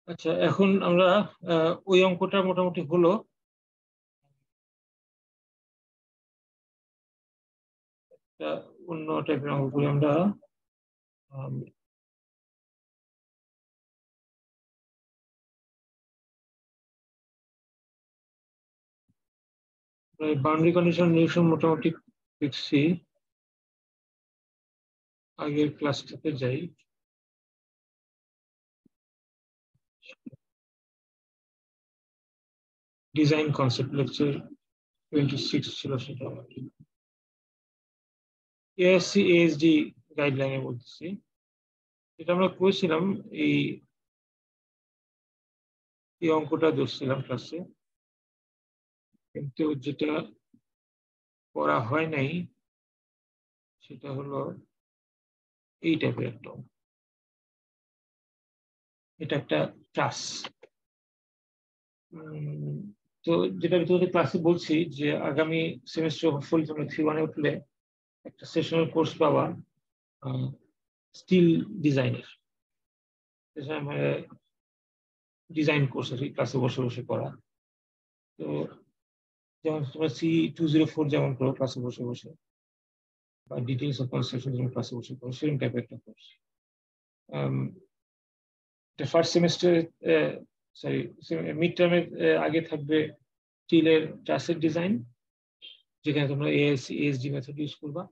আচ্ছা, এখন আমরা ওই অঙ্কটা মোটামুটি হলো। অন্য টাইপের অঙ্ক করি আমরা। বাউন্ডারি কন্ডিশন নিউশন মোটামুটি দেখছি। আগের ক্লাসটাতে যাই। ডিজাইন কনসেপ্ট লেকচার 26 ছিল সেটা। এএসসি এএসডি গাইডলাইনে বলতেছি, এটা আমরা করেছিলাম। এই এই অঙ্কটা ধরছিলাম ক্লাসে, কিন্তু যেটা করা হয় নাই সেটা হলো এই টাইপের একটা অঙ্ক। এটা একটা ক্লাস। তো যেটা আমি তোমাদের ক্লাসে বলছি যে আগামী সেমিস্টার হোপফুলি তোমরা 3-1 উঠলে একটা সেশনাল কোর্স পাবা স্টিল ডিজাইনের। ডিজাইন কোর্স আর কি, ক্লাসে বসে বসে করা। তো যেমন তোমরা C204 যেমন করো ক্লাসে বসে বসে, বা ডিটেইলস অফ কনস্ট্রাকশন যেমন ক্লাসে বসে করো, সেরকম টাইপের একটা কোর্স। এটা ফার্স্ট সেমিস্টার, সরি, মিড টার্মের আগে থাকবে স্টিলের ট্রাসের ডিজাইন, যেখানে তোমরা এএসসি এএসডি মেথড ইউজ করবা।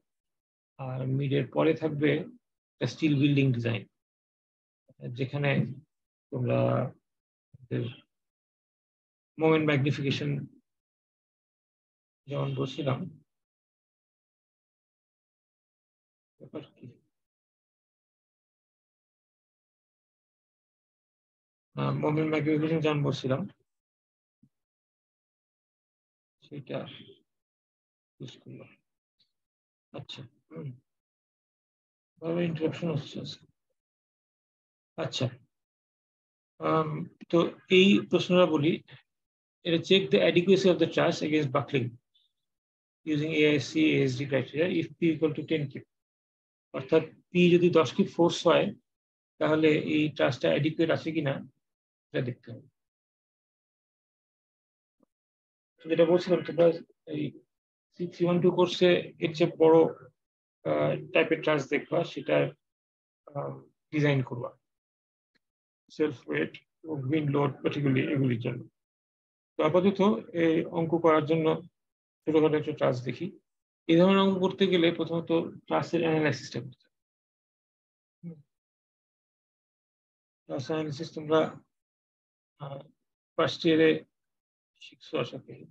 আর মিডের পরে থাকবে স্টিল বিল্ডিং ডিজাইন, যেখানে তোমরা মোমেন্ট ম্যাগনিফিকেশন যেমন বলছিলাম। ব্যাপার কি, মোমেন্ট ম্যাগনিফিকেশন যেমন বলছিলাম সেটা ইউজ করলাম। আচ্ছা, ভাবে ইন্টারাপশন হচ্ছে। আচ্ছা, তো এই প্রশ্নটা বলি, এটা check the adequacy of the truss against buckling using AISC ASD criteria if P equal to 10 kip. অর্থাৎ পি যদি 10 কিপ ফোর্স হয় তাহলে এই ট্রাসটা অ্যাডিকুয়েট আছে কিনা এটা দেখতে হবে। যেটা বলছিলাম, তোমরা এই C312 কোর্সে এর যে বড় টাইপের ট্রাস দেখবা সেটা ডিজাইন করবা, সেলফ ওয়েট ও উইন্ড লোড পার্টিকুলারলি এগুলির জন্য। তো আপাতত এই অঙ্ক করার জন্য ছোটখাটো একটা ট্রাস দেখি। এই ধরনের অঙ্ক করতে গেলে প্রথমত ট্রাসের অ্যানালাইসিসটা করতে হবে। ট্রাস অ্যানালাইসিস তোমরা ফার্স্ট ইয়ারে শিখছো আশা করি।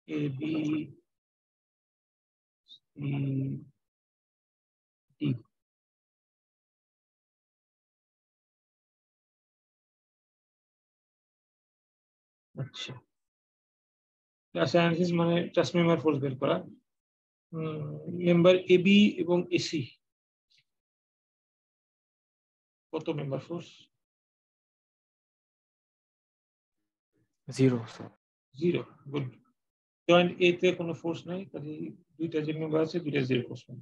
A B C D. আচ্ছা, ট্রাস অ্যানালাইসিস মানে ট্রাস মেম্বার ফোর্স বের করা। মেম্বার এ বি এবং এসি কত member force? 0 sir. 0। Good. Joint A তে কোনো ফোর্স নাই, কাজে দুইটা যে মেম্বার আছে দুইটা 0 ফোর্স নাই।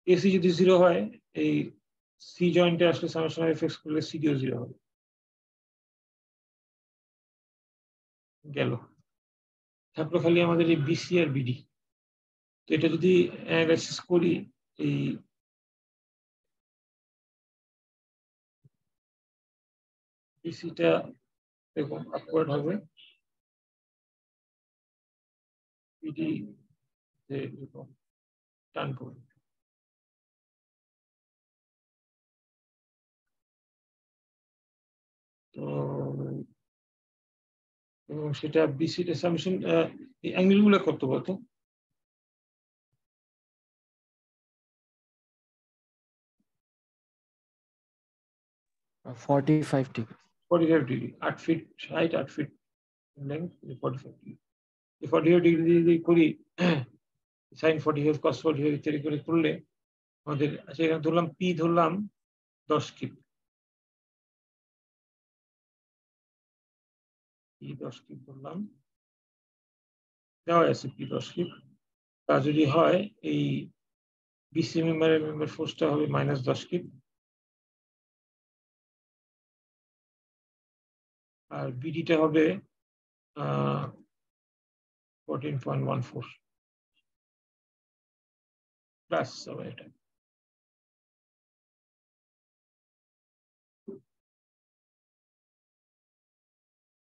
এসি যদি 0 হয়, এই সি জয়েন্টে আসলে সামেশন অফ এফএক্স করলে সিডিও 0 হবে। গেল, থাকলো খালি আমাদের এই বিসি আর বিডি। তো এটা যদি অ্যানালাইসিস করি, এই বিসিটা এরকম আপওয়ার্ড হবে, বিডি এরকম টান পড়বে। তো এবং সেটা বিসিটা সামেশন, এই অ্যাঙ্গেল গুলো কত বলতো? 45 degree. 45 degree. 8 feet height, 8 feet length, 45 degree. 45 degree যদি করি, সাইন 45 কস 45 ইত্যাদি করে করলে আমাদের, আচ্ছা এখানে ধরলাম পি, ধরলাম 10 কিপ, পি 10 কিপ ধরলাম, দেওয়া আছে পি 10 কিপ। তা যদি হয়, এই বিসি মেম্বারের মেম্বার ফোর্সটা হবে -10 কিপ, আর বিডিটা হবে 14.14 প্লাস হবে এটা।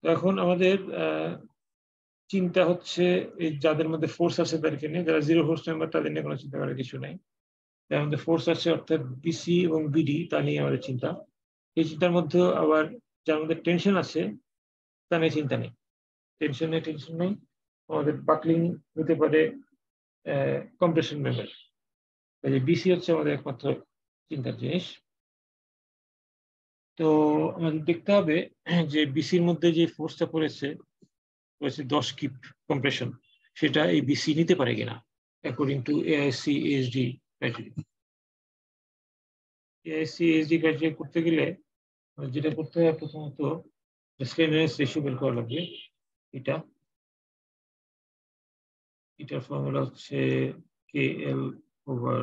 এখন আমাদের চিন্তা হচ্ছে এই যাদের মধ্যে ফোর্স আছে তাদেরকে নিয়ে, যারা জিরো ফোর্স মেম্বার তাদের নিয়ে কোনো চিন্তা করার কিছু নাই। যার মধ্যে ফোর্স আছে অর্থাৎ বিসি এবং বিডি তা নিয়ে আমাদের চিন্তা। এই চিন্তার মধ্যে আবার যার মধ্যে টেনশন আছে তা নিয়ে চিন্তা নেই। টেনশন নেই, আমাদের বাকলিং হতে পারে কম্প্রেশন মেম্বার। বিসি হচ্ছে আমাদের একমাত্র চিন্তার জিনিস। তো আমাদের দেখতে হবে যে বিসির মধ্যে যে ফোর্সটা পড়েছে 10 কিপ কম্প্রেশন, সেটা এই বিসি নিতে পারে কিনা according to AIC ASD criteria. AIC ASD criteria করতে গেলে যেটা করতে হয় প্রথমত স্ট্রেনলেস রেশিও বের করা লাগবে। এটার ফর্মুলা হচ্ছে KL ওভার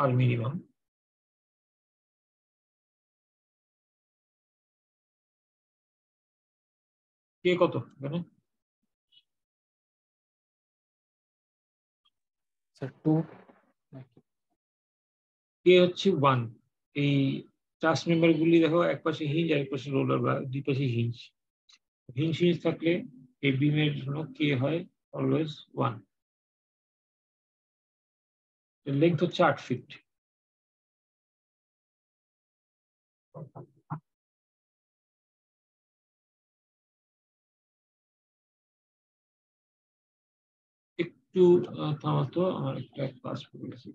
আর মিনিমাম। কে কত এখানে? কে হচ্ছে 1। এই ট্রাস মেম্বার গুলি দেখো এক পাশে হিঞ্জ আর এক পাশে রোলার বা দুই পাশে হিঞ্জ। হিঞ্জ থাকলে এই বিমের জন্য কে হয় অলওয়েজ 1। লেন্থ হচ্ছে 8 ফিট। একটু থামাতো, আমার একটা ক্লাস পড়ে গেছে।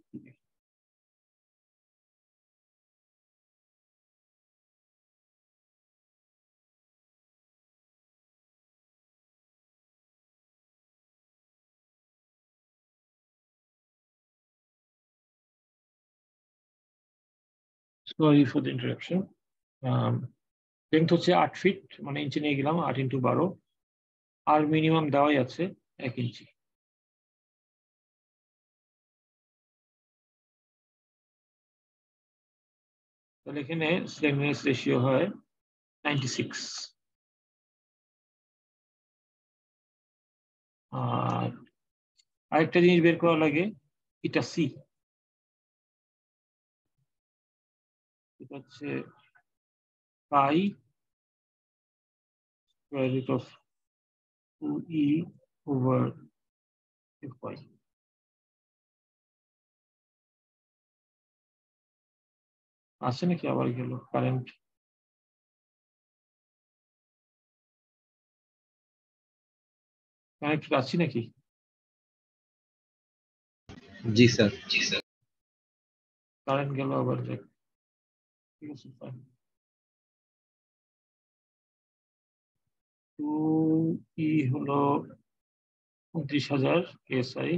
Sorry for the interruption. Length হচ্ছে 8 ফিট, মানে ইঞ্চি নিয়ে গেলাম 8 × 12। আর মিনিমাম দেওয়াই আছে 1 ইঞ্চি। তাহলে এখানে স্লেন্ডারনেস রেশিও হয় 96। আর আরেকটা জিনিস বের করা লাগে, এটা সি, এটা হচ্ছে pi square root of 2e over fy। আছে নাকি? আবার গেল কারেন্ট। কানেক্টেড আছি নাকি? জি স্যার। কারেন্ট গেল আবার যাক, ঠিক আছে ফাইন। 2e হলো 29,000 KSI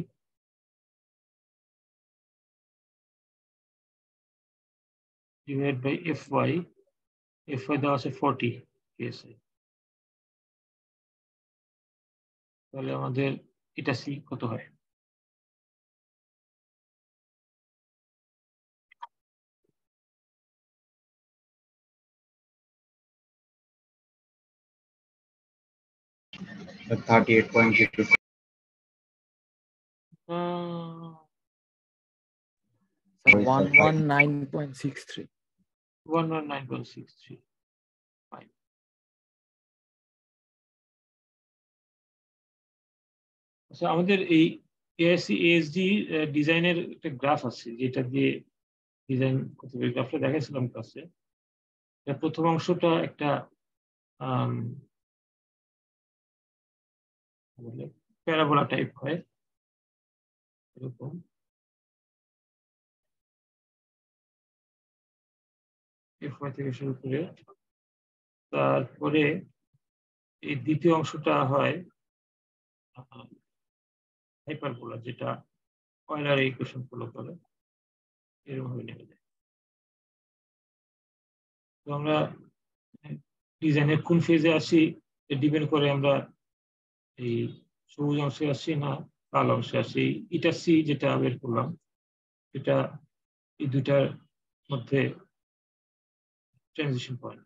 divide by fy। fy দেওয়া আছে 40 KSI। তাহলে আমাদের এটা সি কত হয়? Sir, 38.02. 119.63. 119.63। আচ্ছা, আমাদের এই এআইসি এএসডি ডিজাইনের একটা গ্রাফ আছে যেটা দিয়ে ডিজাইন করতে পারি। গ্রাফটা দেখাইছিলাম ক্লাসে। প্রথম অংশটা একটা প্যারাবোলা টাইপ হয় এরকম। fy থেকে শুরু করে তারপরে এই দ্বিতীয় অংশটা হয় হাইপারবোলা, যেটা অয়েলার ইকুয়েশন ফলো করে এরকম ভাবে নেমে যায়। তো আমরা ডিজাইনের কোন ফেজে আসি ডিপেন্ড করে আমরা এই সবুজ অংশে আসি না লাল অংশে আসি। এটা সি যেটা বের করলাম, এটা এই দুইটার মধ্যে ট্রানজিশন পয়েন্ট।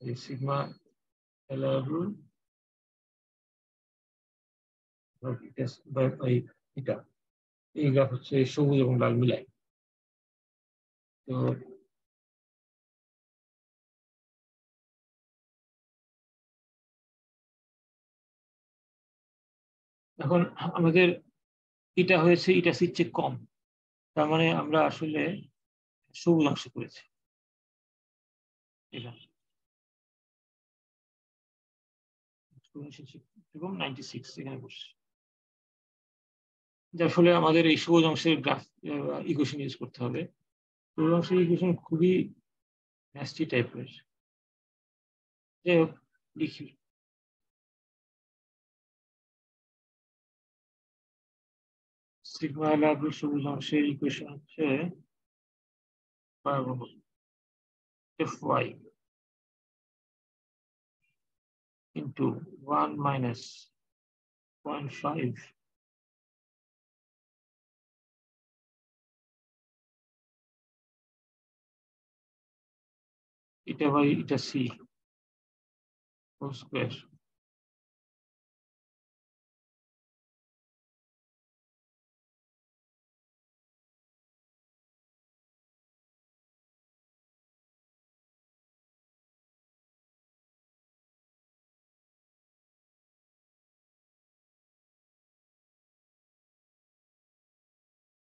সিগমা allowable এটা এই গ্রাফ হচ্ছে সবুজ এবং লাল মিলাই। তো এখন আমাদের এটা হয়েছে এটা চেয়ে কম, তার মানে আমরা আসলে সবুজ অংশে করেছি। এটা 96 এখানে বসছে, যার ফলে আমাদের এই সবুজ অংশের গ্রাফ ইকুয়েশন ইউজ করতে হবে। সবুজ অংশের ইকুয়েশন খুবই ন্যাস্টি টাইপের। যাই হোক লিখি, সিগমা allowable সবুজ অংশের ইকুয়েশন হচ্ছে fy into 1 minus 0.5 eta by eta c whole square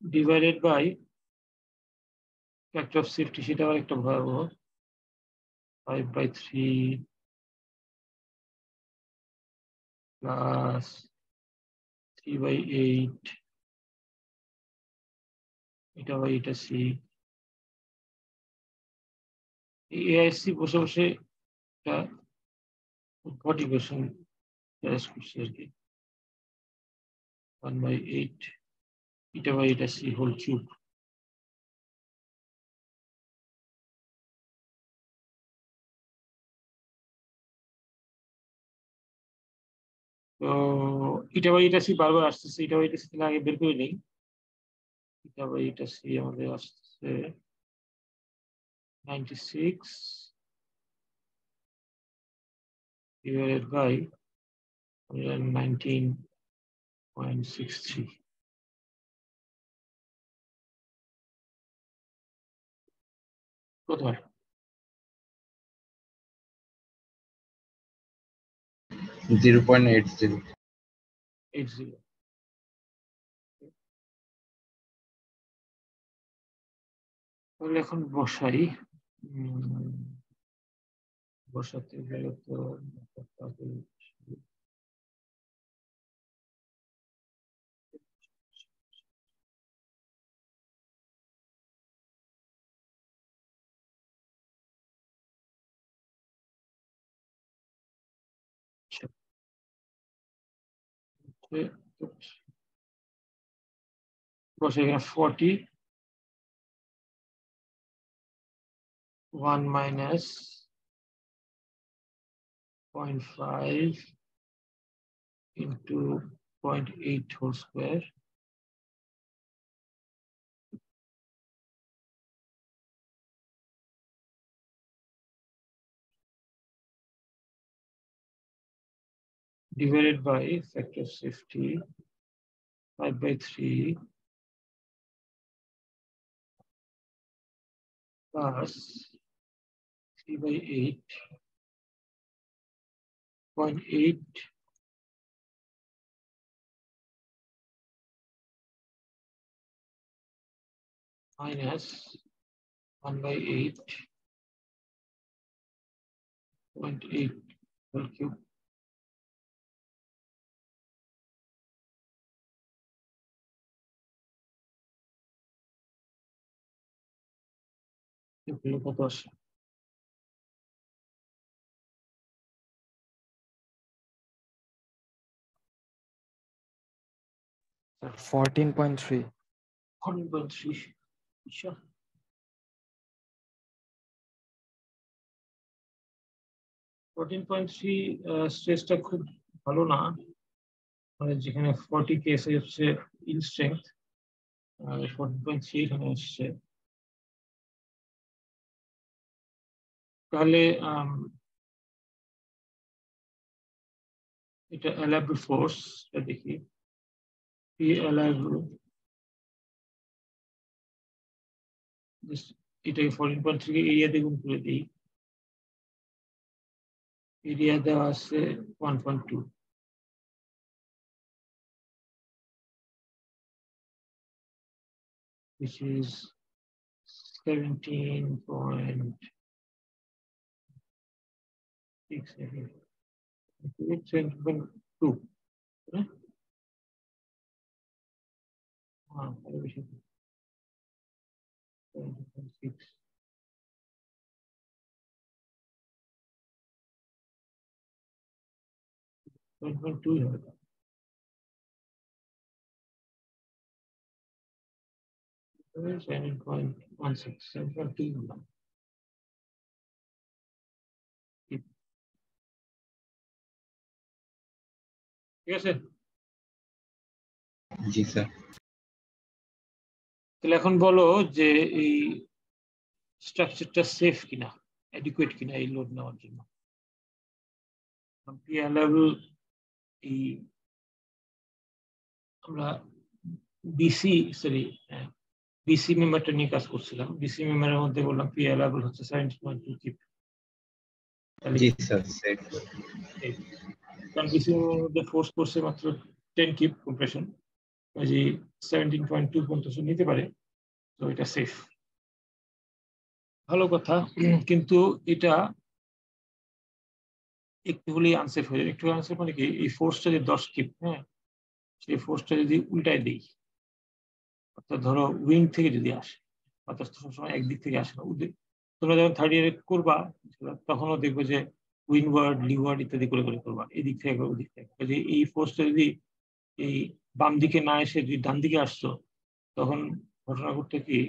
divided by factor of safety, সেটা আবার একটা ভয়াবহ 5/3 plus 3/8 এটা by এটা c। AISC বসে বসে একটা উদ্ভট ইকুয়েশন চেষ্টা করছি আর কি, 1/8 এটা by এটা c হোল কিউব। তো এটা by এটা c বারবার আসতেছে, এটা by এটা c তাহলে আগে বের করে নেই। এটা by এটা c আমাদের আসছে 96 divided by 119.63। কোথায় 0.80 80। তাহলে এখন বসাই, বসাতে গেলে তো বসে এখানে 40 1 minus 0.5 into 0.8 whole square divided by factor of safety 5/3 plus 3/8 0.8 minus 1/8 0.8 whole cube কত আসে? 14.3 14.3। আচ্ছা 14.3 স্ট্রেসটা খুব ভালো না, মানে যেখানে 40 কেস হচ্ছে ইন স্ট্রেংথ, 14.3 এখানে আসছে। তাহলে এটা allowable ফোর্স দেখি P allowable এটাকে 14.3 কে এরিয়া দিয়ে গুণ করে দিই এরিয়া দেওয়া আছে 1.2 which is 17.6 1.2 হবে 7.16 7.2 ঠিক আছে জি স্যার তাহলে এখন বলো যে এই স্ট্রাকচারটা সেফ কিনা অ্যাডিকুয়েট কিনা এই লোড নেওয়ার জন্য এই আমরা বিসি মেম্বারটা নিয়ে কাজ করছিলাম বিসি মেম্বারের মধ্যে বললাম পি অ্যালাবল হচ্ছে 7.2 কিপ জি স্যার সেফ কারণ বিসি মেম্বারের মধ্যে ফোর্স করছে মাত্র 10 কিপ কম্প্রেশন কাজে 17.2 পর্যন্ত নিতে পারে তো এটা সেফ ভালো কথা কিন্তু এটা একটু হলেই আনসেফ হয়ে যাবে একটু আনসেফ মানে কি এই ফোর্সটা যে 10 কিপ হ্যাঁ সেই ফোর্সটা যদি উল্টায় দিই অর্থাৎ ধরো উইং থেকে যদি আসে বাতাস তো সবসময় একদিক থেকে আসে না তোমরা যখন থার্ড ইয়ারে করবা তখনও দেখবে যে উইনওয়ার্ড লিওয়ার্ড ইত্যাদি করে করে করবা এদিক থেকে ওদিক থেকে কাজে এই ফোর্সটা যদি এই বাম দিকে না এসে যদি ডান দিকে আসতো তখন ঘটনা ঘটতো কি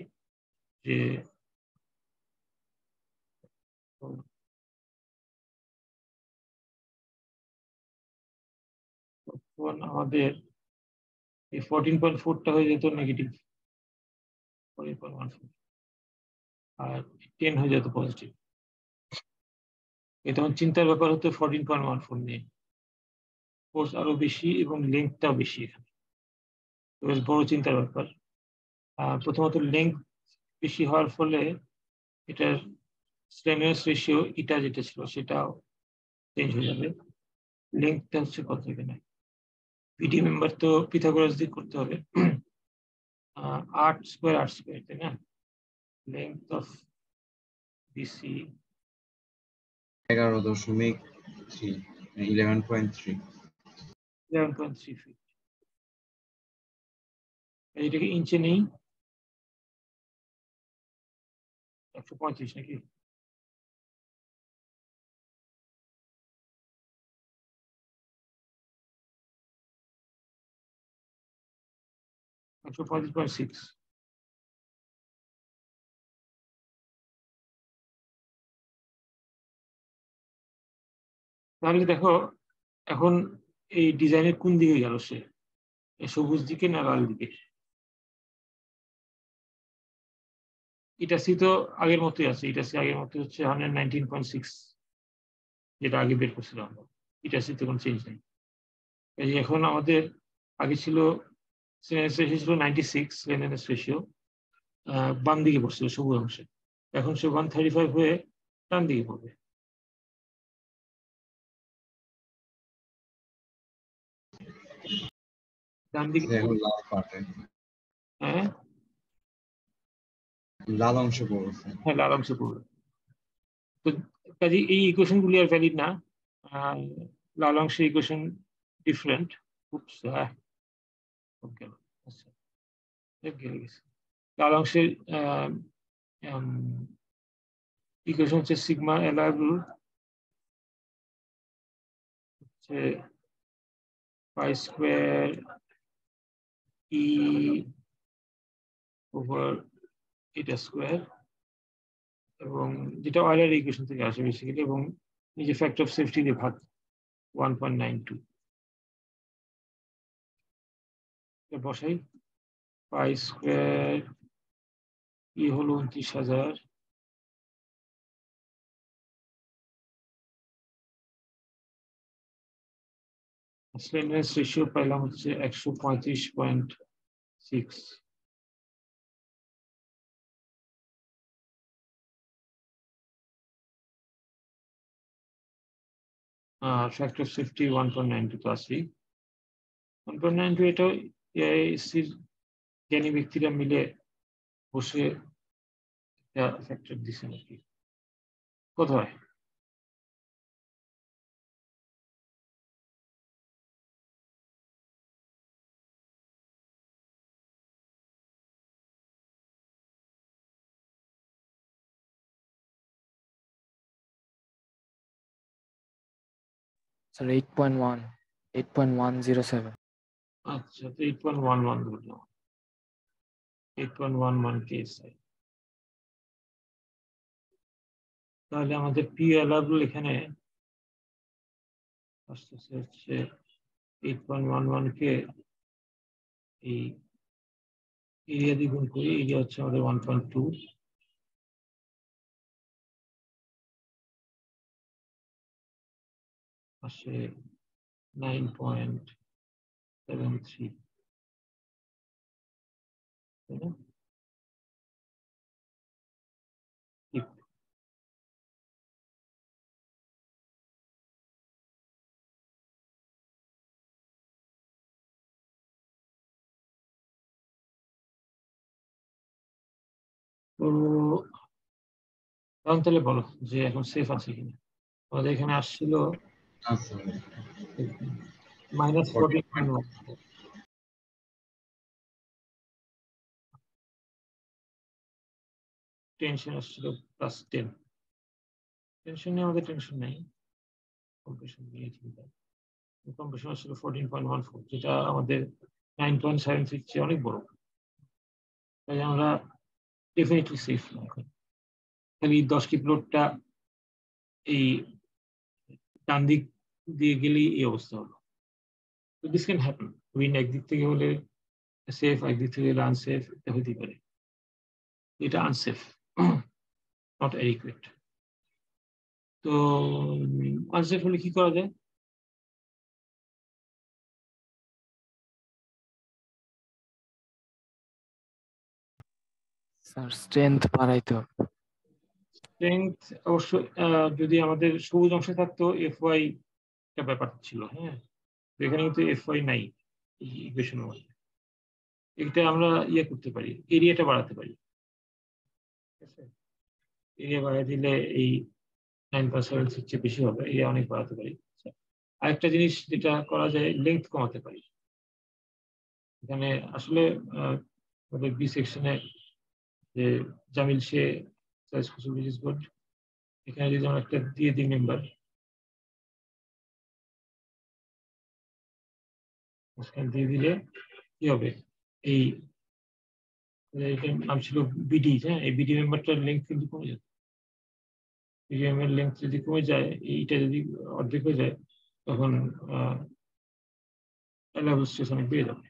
যে তখন আমাদের এই 14.4টা হয়ে যেত নেগেটিভ 14.14 আর 10 হয়ে যেত পজিটিভ এই তখন চিন্তার ব্যাপার হতো 14.14 নিয়ে ফোর্স আরো বেশি এবং লেন্থটাও বেশি এখানে বেশ বড় চিন্তার ব্যাপার প্রথমত লেন্থ বেশি হওয়ার ফলে এটার স্ট্রেনুয়াস রেশিও এটা যেটা ছিল সেটাও চেঞ্জ হয়ে যাবে লেন্থটা হচ্ছে কত এখানে পিডি মেম্বার তো পিথাগোরাস দিয়ে করতে হবে 8 স্কয়ার তাই না লেন্থ অফ বিসি 11.3 11.3 11.3 ফিট এটাকে ইঞ্চে নেই 135 নাকি একশো 35.6 তাহলে দেখো এখন এই ডিজাইনের কোন দিকে গেল সে সবুজ দিকে না লাল দিকে ইটাসি তো আগের মতোই আছে ইটাসি আগের মতো হচ্ছে 119.6 যেটা আগে বের করছিলাম ইটাসি তো কোনো চেঞ্জ নেই এখন আমাদের আগে ছিল স্লেনেস রেশিও ছিল 96 স্লেনেস রেশিও বাম দিকে পড়ছিল সবুজ অংশে এখন সে 135 হয়ে ডান দিকে পড়বে ডান দিকে হ্যাঁ লাল অংশ পড়ছে হ্যাঁ লাল অংশে পড়বে তো কাজে এই ইকুয়েশন গুলি আর ভ্যালিড না লাল অংশের ইকুয়েশন ডিফারেন্ট লাল অংশের ইকুয়েশন হচ্ছে সিগমা অ্যালাবল হচ্ছে পাই স্কোয়ার ই ওভার এটা স্কোয়ার এবং যেটা অয়েলার ইকুয়েশন থেকে আসে বেসিক্যালি এবং নিজে ফ্যাক্টর অফ সেফটি দিয়ে ভাগ 1.92 বসাই পাই স্কোয়ার ই হলো 29,000 স্লেন্ডারনেস রেশিও পাইলাম হচ্ছে 135.6। ফ্যাক্টর সেফটি 1.92 তো আছেই। 1.92 এটাও এআইসির জ্ঞানী ব্যক্তিরা মিলে বসে ফ্যাক্টর দিচ্ছেন আর কি। কোথায়? স্যার 8.107। আচ্ছা, তো 8.11 ধরলাম, 8.11 কেএসআই। তাহলে আমাদের পি অ্যালাবল এখানে আসতেছে হচ্ছে 8.11 কে এই এরিয়া দিয়ে গুণ করি, এরিয়া হচ্ছে আমাদের 1.2, আসে 9.73, তাই না? ঠিক। তো এখন তাহলে বলো যে এখন সেফ আছে কিনা। আমাদের এখানে আসছিল আচ্ছা -14.1, টেনশন আসছিল +10। টেনশন নিয়ে আমাদের টেনশন নাই, কম্প্রেশন নিয়ে চিন্তা। কম্প্রেশন আসছিল 14.14, যেটা আমাদের 9.73 চেয়ে অনেক বড়। তাই আমরা ডেফিনেটলি সেফ না এখন। খালি 10 কিপ লোডটা এই ডান দিক দিয়ে গেলেই এই অবস্থা হলো। তো দিস ক্যান হ্যাপেন। উইন্ড একদিক থেকে হলে সেফ, একদিক থেকে হলে আনসেফ, এটা হতেই পারে। এটা আনসেফ, নট অ্যাডিকুয়েট। তো আনসেফ হলে কি করা যায়? স্যার স্ট্রেংথ বাড়াইতে হবে। স্ট্রেংথ অবশ্য যদি আমাদের সবুজ অংশে থাকতো এফওয়াই একটা ব্যাপার ছিল, হ্যাঁ। তো এখানে কিন্তু এফওয়াই নাই এই ইকুয়েশনের মধ্যে। এটা আমরা ইয়ে করতে পারি, এরিয়াটা বাড়াতে পারি। ঠিক আছে, এরিয়া বাড়াই দিলে এই 9.76 চেয়ে বেশি হবে, এরিয়া অনেক বাড়াতে পারি। আচ্ছা, আরেকটা জিনিস যেটা করা যায়, লেংথ কমাতে পারি। এখানে আসলে আমাদের বি সেকশনে যে জামিল সে এখানে যদি আমরা একটা দিয়ে দিই মেম্বার, দিয়ে দিলে কি হবে, এই এটার নাম ছিল বিডি, হ্যাঁ, এই বিডি মেম্বারটার লেংথ কিন্তু কমে যাবে। বিডিএম এর লেংথ যদি কমে যায়, এইটা যদি অর্ধেক হয়ে যায়, তখন অ্যালাউন্স স্ট্রেস অনেক বেড়ে যাবে।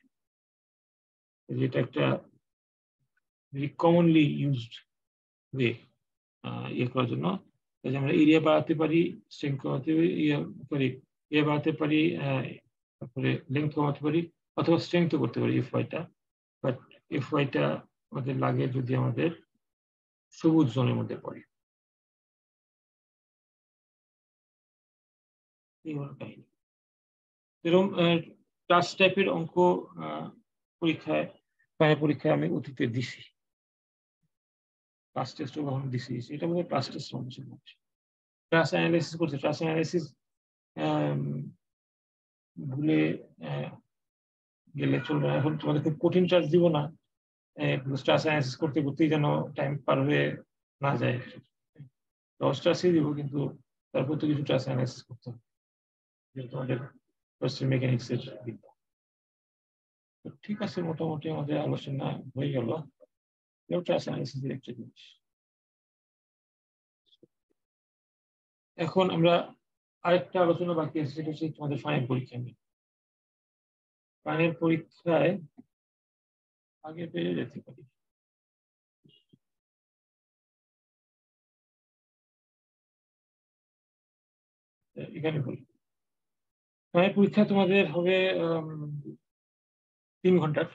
যেটা একটা ভেরি কমনলি ইউজড ওয়ে ইয়ে করার জন্য। আমরা এরিয়া বাড়াতে পারি, স্ট্রেংথ কমাতে পারি, এরিয়া বাড়াতে পারি, তারপরে লেংথ কমাতে পারি, অথবা স্ট্রেংথ করতে পারি এফওয়াইটা। বাট এফওয়াইটা আমাদের লাগে যদি আমাদের সবুজ জোনের মধ্যে পড়ে। এই হলো কাহিনী। এরকম ক্লাস টাইপের অঙ্ক পরীক্ষায়, পরীক্ষায় আমি অতীতে দিছি। ক্লাস টেস্টও কখনো দিছি, এটা বোধহয় ক্লাস টেস্ট ছিল। ক্লাস অ্যানালাইসিস করছে, ক্লাস অ্যানালাইসিস ভুলে গেলে চলবে না। এখন তোমাদের খুব কঠিন চার্জ দিব না, স্ট্রাস অ্যানালাইসিস করতে করতেই যেন টাইম পার হয়ে না যায়। 10 ট্রাসই দিব, কিন্তু তারপর তো কিছু ট্রাস অ্যানালাইসিস করতে হবে, যেহেতু আমাদের মেকানিক্সের বিদ্যা। ঠিক আছে, মোটামুটি আমাদের আলোচনা হয়ে গেল। ট্রাস অ্যানালাইসিসের একটা জিনিস। এখন আমরা আরেকটা আলোচনা বাকি আছে, সেটা হচ্ছে তোমাদের ফাইনাল পরীক্ষা নিয়ে। ফাইনাল পরীক্ষায় আগে পেয়ে যেতে পারি। এখানে বলি পরীক্ষা তোমাদের হবে 3 ঘন্টার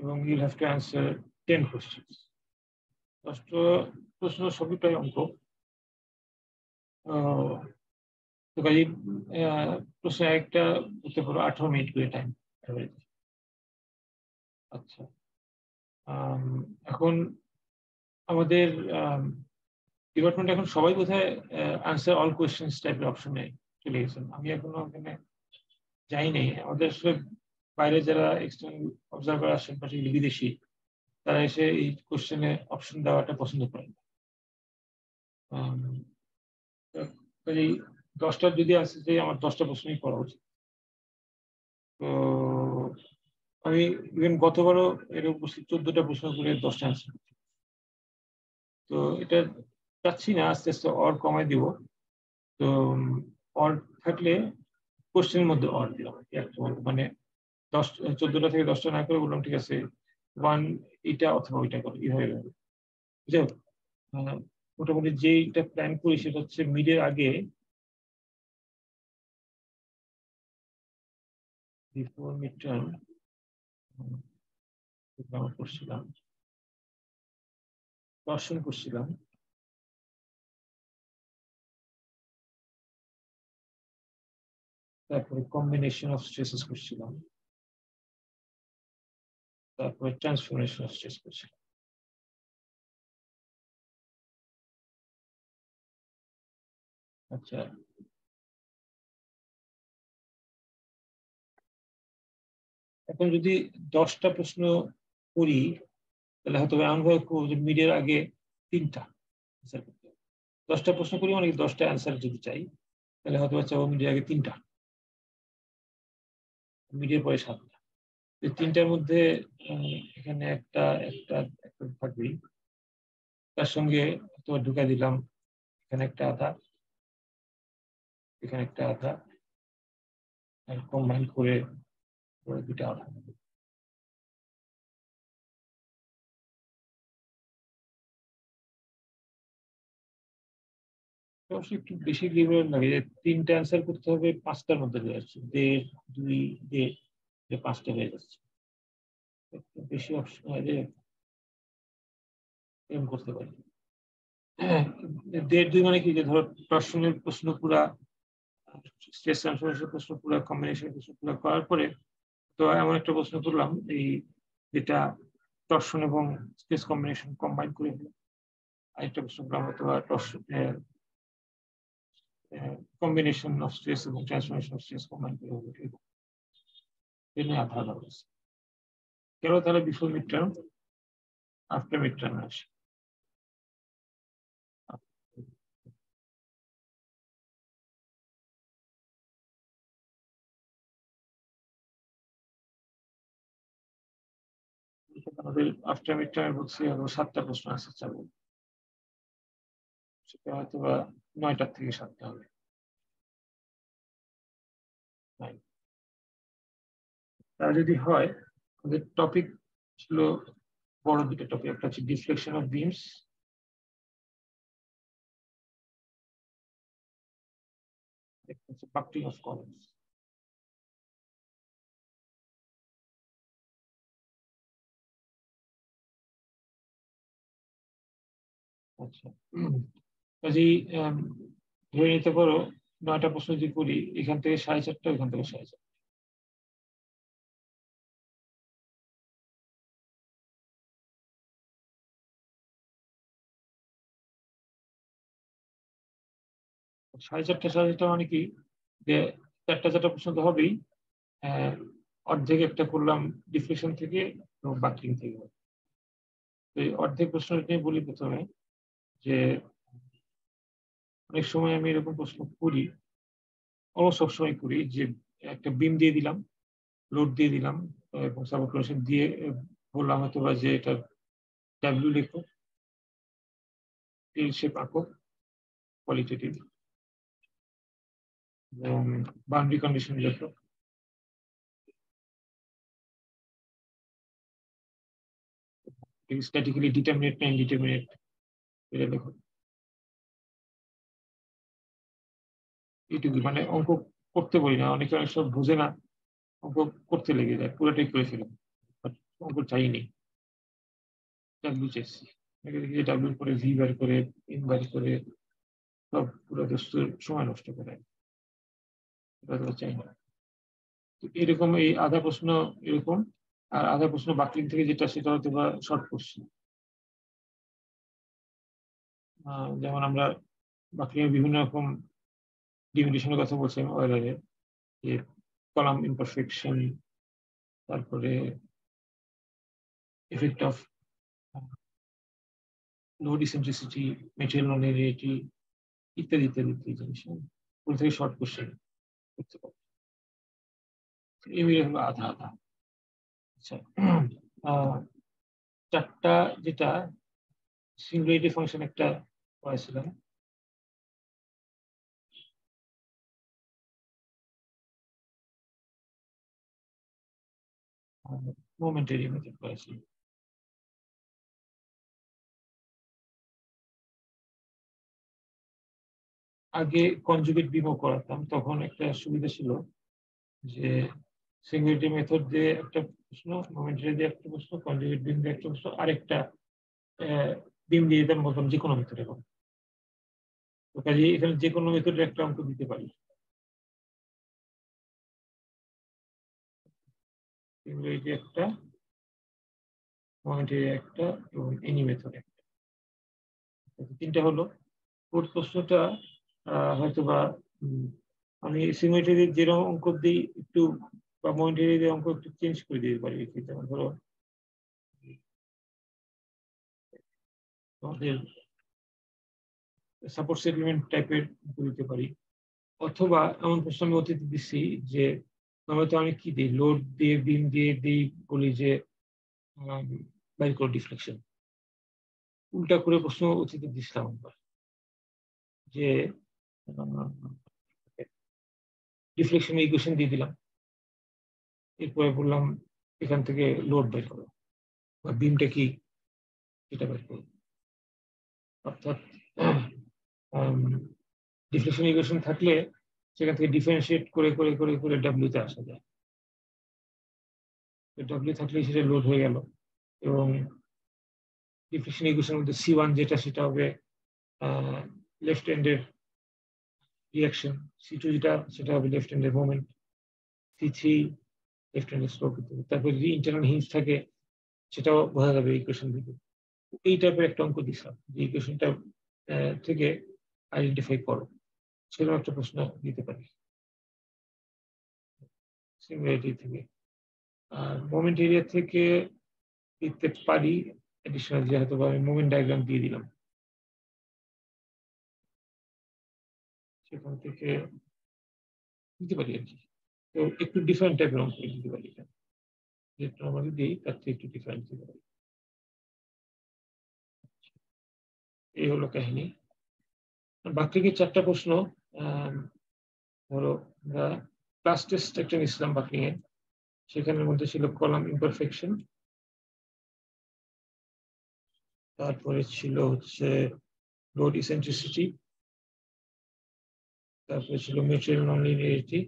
এবং you'll have to answer 10 questions. 10টা প্রশ্ন সবই প্রায় অঙ্ক। তো কাজে প্রশ্ন একটা করতে পারো 18 মিনিট করে টাইম। আচ্ছা, এখন আমাদের ডিপার্টমেন্ট এখন সবাই বোধহয় আনসার অল কোয়েশ্চেন্স টাইপের অপশনে চলে গেছেন। আমি এখনো ওখানে যাইনি। আমাদের আসলে বাইরে যারা এক্সটার্নাল অবজারভার আসেন, পার্টিকুলারলি বিদেশি, তারা এসে এই কোশ্চেনে অপশন দেওয়াটা পছন্দ করেন। এই 10টা যদি আসে যে আমার 10টা প্রশ্নই করা উচিত। তো আমি ইভেন গতবারও এর উপস্থিত 14টা প্রশ্ন করে 10টা আনসার। তো এটা চাচ্ছি না, আস্তে আস্তে অর কমাই দিব। তো অর থাকলে কোশ্চেনের মধ্যে অর দিলাম, মানে 14টা থেকে 10টা না করে বললাম ঠিক আছে 1 এটা অথবা ওইটা করো, এইভাবে যাই হোক। মোটামুটি যেটা প্ল্যান করি সেটা হচ্ছে মিডের আগে বিফোর মিড টার্ম করছিলাম, দর্শন করছিলাম, তারপরে কম্বিনেশন অফ স্ট্রেসেস করছিলাম, তারপরে ট্রান্সফরমেশন অফ স্ট্রেস করছিলাম। আচ্ছা, এখন যদি 10টা প্রশ্ন করি তাহলে হয়তো এমন ভাবে মিডের আগে 3টা অ্যান্সার করতে হবে। 10টা প্রশ্ন করি মানে 10টা অ্যান্সার যদি চাই তাহলে হয়তো চাবো মিডের আগে 3টা, মিডের পরে 7টা। 3টার মধ্যে এখানে একটা একটা একটা থাকবেই, তার সঙ্গে তোমার ঢুকাই দিলাম এখানে একটা আধা, এখানে একটা আধা, আর কম্বাইন করে 2টা আধা। অবশ্যই একটু বেশি লিবারেল লাগে যে 3টা অ্যান্সার করতে হবে 5টার মধ্যে হয়ে যাচ্ছে, 1.5, 2, 1.5, 5টা হয়ে যাচ্ছে। একটু বেশি অপশন হয় যে এরকম করতে পারি। 1.5, 2 মানে কি, যে ধরো টর্শনের প্রশ্ন পুরা, স্ট্রেস ট্রান্সফরমেশন প্রশ্ন পুরা, কম্বিনেশন প্রশ্ন পুরা করার পরে তো এমন একটা প্রশ্ন করলাম এই যেটা টর্শন এবং স্ট্রেস কম্বিনেশন কম্বাইন করে হলো। আরেকটা প্রশ্ন করলাম অথবা টর্শন কম্বিনেশন অফ স্ট্রেস এবং ট্রান্সফরমেশন অফ স্ট্রেস কম্বাইন করে হলো। এটা নিয়ে আধা আধা বলছে কেন, তাহলে before mid term, after mid term আসে। আমাদের আফটার মিড টার্মে বলছি 7টা প্রশ্ন আছে চাবো, সেটা হয়তো বা 9টা থেকে 7টা হবে। তা যদি হয়, আমাদের টপিক ছিল বড় 2টা টপিক, একটা হচ্ছে ডিফ্লেকশন অফ বিমস, একটা হচ্ছে বাকলিং অফ কলামস। আচ্ছা, কাজেই ধরে নিতে পারো 9টা প্রশ্ন যদি করি, এখান থেকে 4:30, এখান থেকে 4:30। সাড়ে চারটা মানে কি, যে 4টা প্রশ্ন তো হবেই, অর্ধেক একটা করলাম ডিফ্লেকশন থেকে এবং বাকলিং থেকে। তো এই অর্ধেক প্রশ্ন নিয়ে বলি প্রথমে যে অনেক সময় আমি এরকম প্রশ্ন করি, অলমোস্ট সবসময় করি, যে একটা বিম দিয়ে দিলাম, লোড দিয়ে দিলাম এবং সাবঅর্ডিনেশন দিয়ে বললাম হয়তো বা যে এটা ডাব্লিউ লেখো, এল শেপ আঁকো, কোয়ালিটেটিভ, এবং বাউন্ডারি কন্ডিশন লেখো, স্ট্যাটিক্যালি ডিটারমিনেট না ইনডিটারমিনেট এটা লেখো। এইটুকু মানে অঙ্ক করতে বলি না, অনেকে অনেক সময় বুঝে না, অঙ্ক করতে লেগে যায়, পুরোটাই করে ফেলেন, অঙ্ক চাইনি, ডাব্লিউ চেয়েছি, ডাব্লিউ করে ভি বার করে এন বার করে সব পুরো দস্তুর সময় নষ্ট করে, এটা তো চাই না। এরকম এই আধা প্রশ্ন এরকম, আর আধা প্রশ্ন বাকলিং থেকে যেটা সেটা হয়তো বা শর্ট কোশ্চেন। যেমন আমরা বাকলিং এর বিভিন্ন রকম ডিমিনিশনের কথা বলছিলাম অয়েলারের, যে কলাম ইমপারফেকশন, তারপরে effect of low eccentricity, material non-linearity ইত্যাদি ইত্যাদি ইত্যাদি জিনিস ওর থেকে শর্ট কোশ্চেন করতে পারে। এগুলো হলো আধা আধা। আচ্ছা, চারটা যেটা সিঙ্গুলারিটি ফাংশন একটা পড়াছিলাম, মোমেন্টারি মেথড পড়াছিলাম। আগে কনজুগেট বিমও করাতাম, তখন একটা সুবিধা ছিল যে সিঙ্গুলারিটি মেথড দিয়ে একটা প্রশ্ন, মোমেন্টারি দিয়ে একটা প্রশ্ন, কনজুগেট বিম দিয়ে একটা প্রশ্ন, আরেকটা বিম দিয়ে দিতাম, বলতাম যে কোনো মেথডে হবে। তো কাজে এখানে যে কোনো মেথডে একটা অঙ্ক দিতে পারি, সিঙ্গুলারিটি একটা, মোমেন্টারি একটা এবং এনি মেথড একটা, তিনটা হলো। ফোর্থ প্রশ্নটা হয়তোবা আমি সিঙ্গুলারিটি যেরকম অঙ্ক দিই একটু, বা মোমেন্টারি অঙ্ক একটু চেঞ্জ করে দিতে পারি। যেমন ধরো আমাদের সাপোর্ট সেটেলমেন্ট টাইপের দিতে পারি, অথবা এমন প্রশ্ন আমি অতীতে দিচ্ছি যে হয়তো আমি কি দিই, লোড দিয়ে বিম দিয়ে দিই, বলি যে বাইর করো ডিফ্লেকশন। উল্টা করে প্রশ্ন অতীতে দিচ্ছিলাম একবার, যে ডিফ্লেকশন ইকুয়েশন দিয়ে দিলাম, এরপরে বললাম এখান থেকে লোড বের করো বা বিমটা কি এটা বের করো। অর্থাৎ ডিফ্লেকশন ইকুয়েশন থাকলে সেখান থেকে ডিফারেন্সিয়েট করে করে করে করে ডাব্লিউ তে আসা যায়। ডাব্লিউ থাকলে সেটা লোড হয়ে গেল, এবং ডিফ্লেকশন ইকুয়েশনের মধ্যে C1 যেটা সেটা হবে লেফট হ্যান্ডের রিয়াকশন, C2 যেটা সেটা হবে লেফট হ্যান্ডের মোমেন্ট, C3 লেফট হ্যান্ডের স্ট্রোক। তারপর যদি ইন্টারনাল হিঞ্জ থাকে সেটাও বোঝা যাবে ইকুয়েশন থেকে। এই টাইপের একটা অঙ্ক দিছিলাম যে ইকুয়েশনটা থেকে আইডেন্টিফাই করো, সেরকম একটা প্রশ্ন দিতে পারি সিঙ্গুলারিটি থেকে। আর মোমেন্ট এরিয়া থেকে দিতে পারি এডিশনাল, যেহেতু আমি মোমেন্ট ডায়াগ্রাম দিয়ে দিলাম, সেখান থেকে দিতে পারি আর কি। তো একটু ডিফারেন্ট টাইপের অঙ্ক দিতে পারি, যেটা আমরা দিই তার থেকে একটু ডিফারেন্ট দিতে পারি। এই হলো কাহিনী। বাকি চারটা প্রশ্ন, ধরো আমরা ক্লাস টেস্ট একটা নিয়েছিলাম বাকি, সেখানের মধ্যে ছিল কলাম ইমপারফেকশন, তারপরে ছিল হচ্ছে লোড ইসেন্ট্রিসিটি, তারপরে ছিল মেটেরিয়াল ননলিনিয়ারিটি,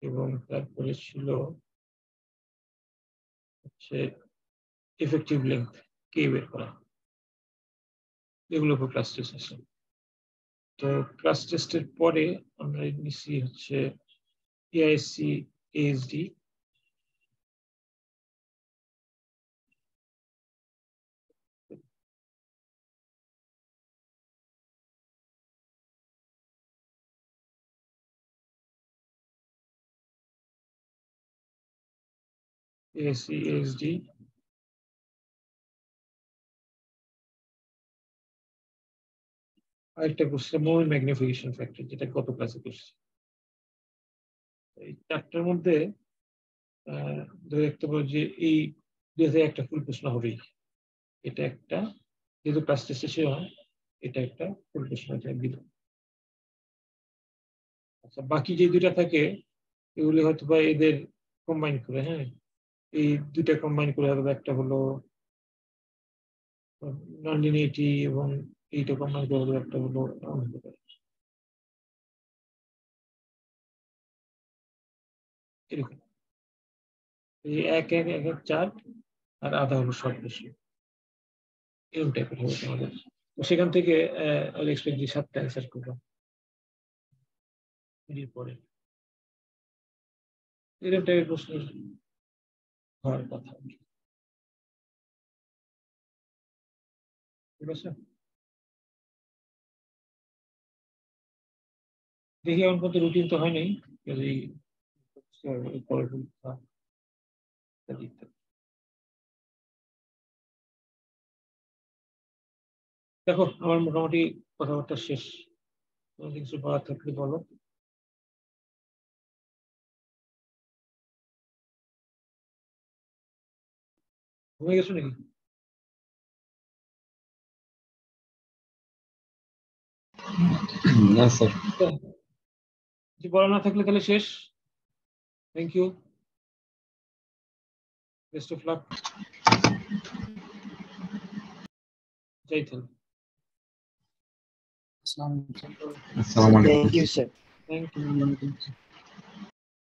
এবং তারপরে ছিল হচ্ছে এফেক্টিভ লেংথ কে বের করা। এগুলো উপর ক্লাস টেস্ট আছে। তো ক্লাস টেস্টের পরে আমরা নিচ্ছি হচ্ছে এআইএসসি এএসডি, এএসসি এএসডি, আরেকটা করছে মোমেন্ট ম্যাগনিফিকেশন ফ্যাক্টর, যেটা গত ক্লাসে করছি। এই চারটার মধ্যে ধরে রাখতে পারো যে এই 2000 একটা ফুল প্রশ্ন হবেই। এটা একটা, যেহেতু ক্লাস টেস্টে ছিল না, এটা একটা ফুল প্রশ্ন দিল। আচ্ছা, বাকি যে দুইটা থাকে এগুলি হয়তো বা এদের কম্বাইন করে, হ্যাঁ, এই দুইটা কম্বাইন করে হয়তো একটা হলো ননলিনিয়ারিটি, এবং এইটা কম্বাইন করে একটা হলো এমন হতে পারে। এরকম এই 1 1 1 1 4 আর আধা হলো শর্ট প্রশ্ন, এরকম টাইপের হবে তোমাদের। তো সেখান থেকে এক্সপেক্ট যে 7টা অ্যান্সার করবো এর পরে, এরকম টাইপের প্রশ্ন হওয়ার কথা। ঠিক আছে, দেখি এখন পর্যন্ত রুটিন তো হয় নাই, যদি পরের পরীক্ষা ইত্যাদি। দেখো আমার মোটামুটি কথাবার্তা শেষ, কিছু বলার থাকলে বলো। ঘুমিয়ে গেছো নাকি? না স্যার, কিছু বলা না থাকলে তাহলে শেষ। Thank you, best of luck. যাই তাহলে। আসসালামু আলাইকুম। Thank you, sir. Thank you.